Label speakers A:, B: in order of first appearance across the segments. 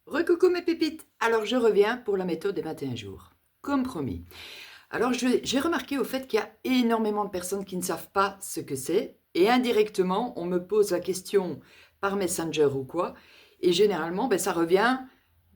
A: Recoucou mes pépites, alors je reviens pour la méthode des 21 jours, comme promis. Alors j'ai remarqué au fait qu'il y a énormément de personnes qui ne savent pas ce que c'est et indirectement on me pose la question par Messenger ou quoi et généralement ça revient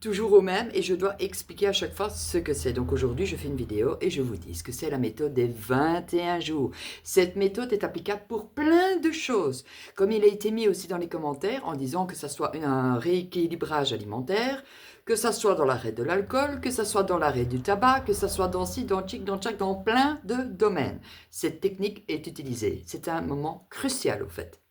A: toujours au même et je dois expliquer à chaque fois ce que c'est. Donc aujourd'hui je fais une vidéo et je vous dis ce que c'est la méthode des 21 jours. Cette méthode est applicable pour plein de choses, comme il a été mis aussi dans les commentaires en disant que ça soit un rééquilibrage alimentaire, que ça soit dans l'arrêt de l'alcool, que ça soit dans l'arrêt du tabac, que ça soit dans ci, dans tchic, dans tchac, dans plein de domaines. Cette technique est utilisée. C'est un moment crucial au fait.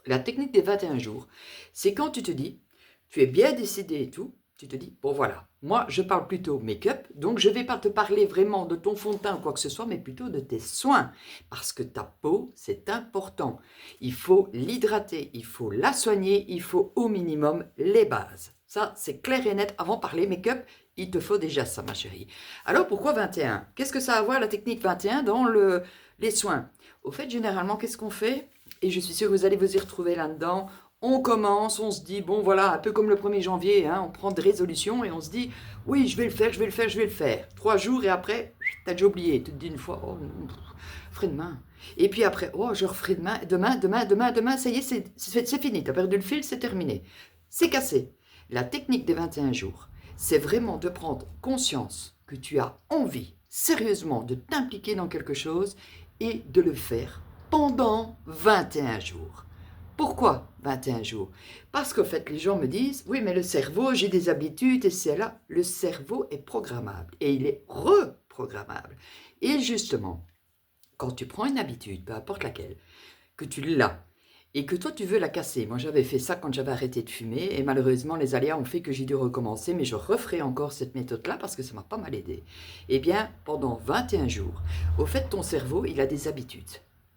A: La technique des 21 jours, c'est quand tu te dis, tu es bien décidé et tout, tu te dis, bon voilà, moi je parle plutôt make-up, donc je ne vais pas te parler vraiment de ton fond de teint ou quoi que ce soit, mais plutôt de tes soins, parce que ta peau, c'est important. Il faut l'hydrater, il faut la soigner, il faut au minimum les bases. Ça, c'est clair et net. Avant de parler make-up, il te faut déjà ça, ma chérie. Alors, pourquoi 21? Qu'est-ce que ça a à voir, la technique 21, dans les soins? Au fait, généralement, qu'est-ce qu'on fait? Et je suis sûre que vous allez vous y retrouver là-dedans. On commence, on se dit, bon voilà, un peu comme le 1er janvier, hein, on prend des résolutions et on se dit, oui, je vais le faire, je vais le faire, je vais le faire. 3 jours et après, t'as déjà oublié. Tu te dis une fois, oh, je ferai demain. Et puis après, oh, je referai demain, ça y est, c'est fini. T'as perdu le fil, c'est terminé. C'est cassé. La technique des 21 jours, c'est vraiment de prendre conscience que tu as envie, sérieusement, de t'impliquer dans quelque chose et de le faire pendant 21 jours. Pourquoi 21 jours? Parce qu'en fait, les gens me disent, oui, mais le cerveau, j'ai des habitudes et c'est là. Le cerveau est programmable et il est reprogrammable. Et justement, quand tu prends une habitude, peu importe laquelle, que tu l'as, et que toi tu veux la casser. Moi j'avais fait ça quand j'avais arrêté de fumer, et malheureusement les aléas ont fait que j'ai dû recommencer, mais je referai encore cette méthode-là parce que ça m'a pas mal aidé. Eh bien, pendant 21 jours, au fait ton cerveau, il a des habitudes.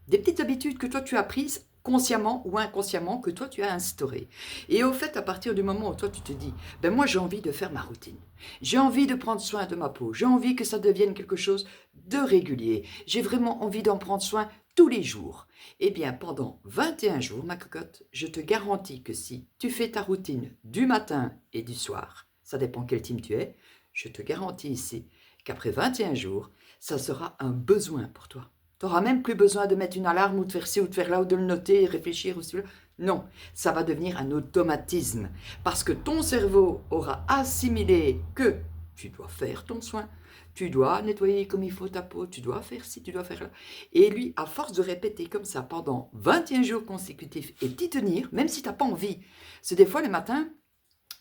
A: Des petites habitudes que toi tu as prises consciemment ou inconsciemment, que toi tu as instaurées. Et au fait, à partir du moment où toi tu te dis, ben moi j'ai envie de faire ma routine, j'ai envie de prendre soin de ma peau, j'ai envie que ça devienne quelque chose de régulier, j'ai vraiment envie d'en prendre soin tous les jours. Eh bien, pendant 21 jours, ma cocotte, je te garantis que si tu fais ta routine du matin et du soir, ça dépend quel team tu es, je te garantis ici qu'après 21 jours, ça sera un besoin pour toi. Tu n'auras même plus besoin de mettre une alarme ou de faire ci ou de faire là ou de le noter et réfléchir ou cela. Non, ça va devenir un automatisme parce que ton cerveau aura assimilé que tu dois faire ton soin, tu dois nettoyer comme il faut ta peau, tu dois faire ci, tu dois faire là. Et lui, à force de répéter comme ça pendant 21 jours consécutifs et d'y tenir, même si tu n'as pas envie. C'est des fois le matin,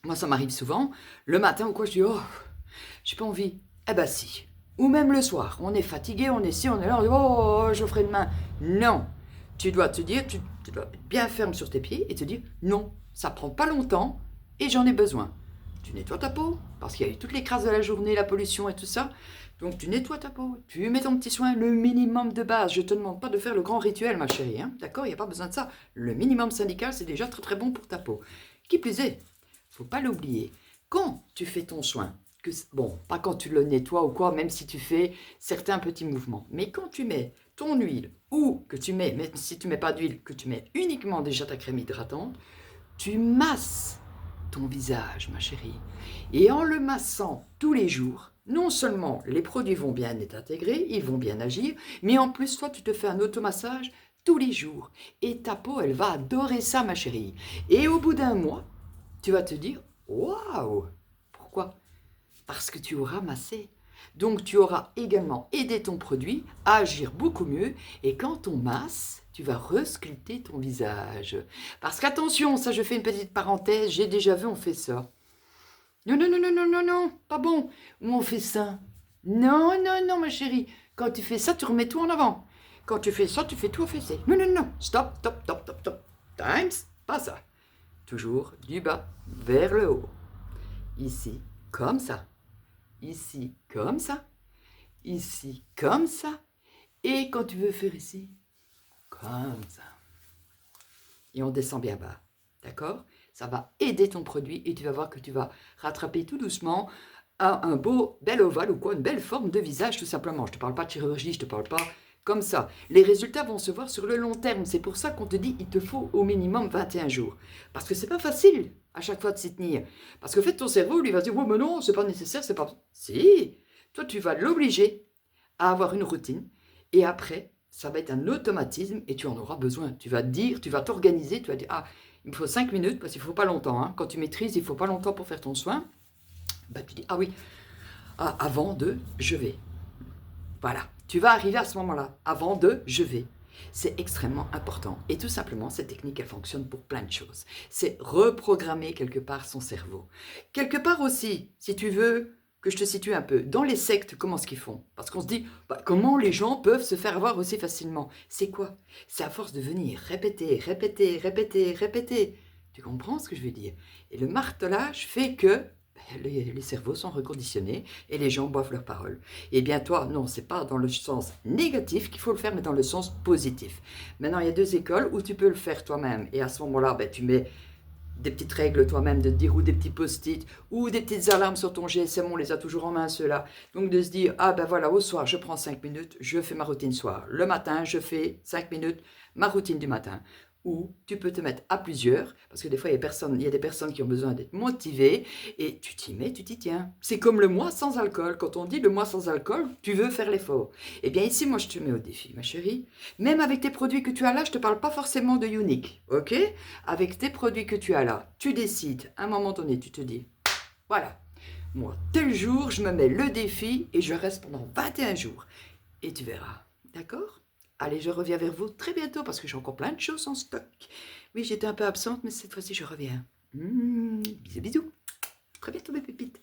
A: moi ça m'arrive souvent, le matin ou quoi, je dis, oh, j'ai pas envie. Eh ben si. Ou même le soir, on est fatigué, on est ci, on est là, on dit, oh, je ferai demain. Non. Tu dois te dire, tu dois être bien ferme sur tes pieds et te dire, non, ça prend pas longtemps et j'en ai besoin. Tu nettoies ta peau, parce qu'il y a eu toutes les crasses de la journée, la pollution et tout ça. Donc tu nettoies ta peau, tu mets ton petit soin, le minimum de base. Je ne te demande pas de faire le grand rituel, ma chérie, hein, d'accord? Il n'y a pas besoin de ça. Le minimum syndical, c'est déjà très très bon pour ta peau. Qui plus est, faut pas l'oublier, quand tu fais ton soin, bon, pas quand tu le nettoies ou quoi, même si tu fais certains petits mouvements, mais quand tu mets ton huile, ou que tu mets, même si tu ne mets pas d'huile, que tu mets uniquement déjà ta crème hydratante, tu masses ton visage, ma chérie. Et en le massant tous les jours, non seulement les produits vont bien être intégrés, ils vont bien agir, mais en plus, toi, tu te fais un automassage tous les jours. Et ta peau, elle va adorer ça, ma chérie. Et au bout d'un mois, tu vas te dire, waouh! Pourquoi? Parce que tu auras massé. Donc tu auras également aidé ton produit à agir beaucoup mieux et quand on masse, tu vas resculpter ton visage. Parce qu'attention, ça je fais une petite parenthèse, j'ai déjà vu on fait ça. Non, non, non, non, non, non, non, pas bon. Ou on fait ça. Non, non, non, ma chérie. Quand tu fais ça, tu remets tout en avant. Quand tu fais ça, tu fais tout au fessé. Non, non, non. Stop, stop, stop, stop, stop. Times, pas ça. Toujours du bas vers le haut. Ici, comme ça. Ici, comme ça. Ici, comme ça. Et quand tu veux faire ici, comme ça. Et on descend bien bas. D'accord? Ça va aider ton produit et tu vas voir que tu vas rattraper tout doucement un beau, bel ovale ou quoi, une belle forme de visage tout simplement. Je ne te parle pas de chirurgie, je ne te parle pas comme ça. Les résultats vont se voir sur le long terme. C'est pour ça qu'on te dit il te faut au minimum 21 jours. Parce que c'est pas facile à chaque fois de s'y tenir. Parce que en fait, ton cerveau, lui, va se dire, oh, mais non, c'est pas nécessaire, c'est pas... Si, toi, tu vas l'obliger à avoir une routine, et après, ça va être un automatisme, et tu en auras besoin. Tu vas te dire, tu vas t'organiser, tu vas dire, ah, il me faut 5 minutes, parce qu'il ne faut pas longtemps, hein. Quand tu maîtrises, il ne faut pas longtemps pour faire ton soin. Bah, tu dis, ah oui, ah, avant de, je vais. Voilà, tu vas arriver à ce moment-là, avant de, je vais. C'est extrêmement important. Et tout simplement, cette technique, elle fonctionne pour plein de choses. C'est reprogrammer quelque part son cerveau. Quelque part aussi, si tu veux que je te situe un peu, dans les sectes, comment est-ce qu'ils font? Parce qu'on se dit, bah, comment les gens peuvent se faire avoir aussi facilement? C'est quoi? C'est à force de venir répéter, répéter, répéter, répéter. Tu comprends ce que je veux dire? Et le martelage fait que les cerveaux sont reconditionnés et les gens boivent leurs paroles. Eh bien toi, non, c'est pas dans le sens négatif qu'il faut le faire, mais dans le sens positif. Maintenant, il y a deux écoles où tu peux le faire toi-même. Et à ce moment-là, ben, tu mets des petites règles toi-même de te dire, ou des petits post-it, ou des petites alarmes sur ton GSM, on les a toujours en main ceux-là. Donc de se dire, ah ben voilà, au soir, je prends 5 minutes, je fais ma routine soir. Le matin, je fais 5 minutes, ma routine du matin. Ou tu peux te mettre à plusieurs, parce que des fois, il y a des personnes qui ont besoin d'être motivées, et tu t'y mets, tu t'y tiens. C'est comme le mois sans alcool. Quand on dit le mois sans alcool, tu veux faire l'effort. Eh bien ici, moi, je te mets au défi, ma chérie. Même avec tes produits que tu as là, je ne te parle pas forcément de Unique, ok? Avec tes produits que tu as là, tu décides, à un moment donné, tu te dis, voilà, moi, tel jour, je me mets le défi et je reste pendant 21 jours. Et tu verras, d'accord? Allez, je reviens vers vous très bientôt parce que j'ai encore plein de choses en stock. Oui, j'étais un peu absente, mais cette fois-ci, je reviens. Bisous, bisous. Très bientôt, mes pépites.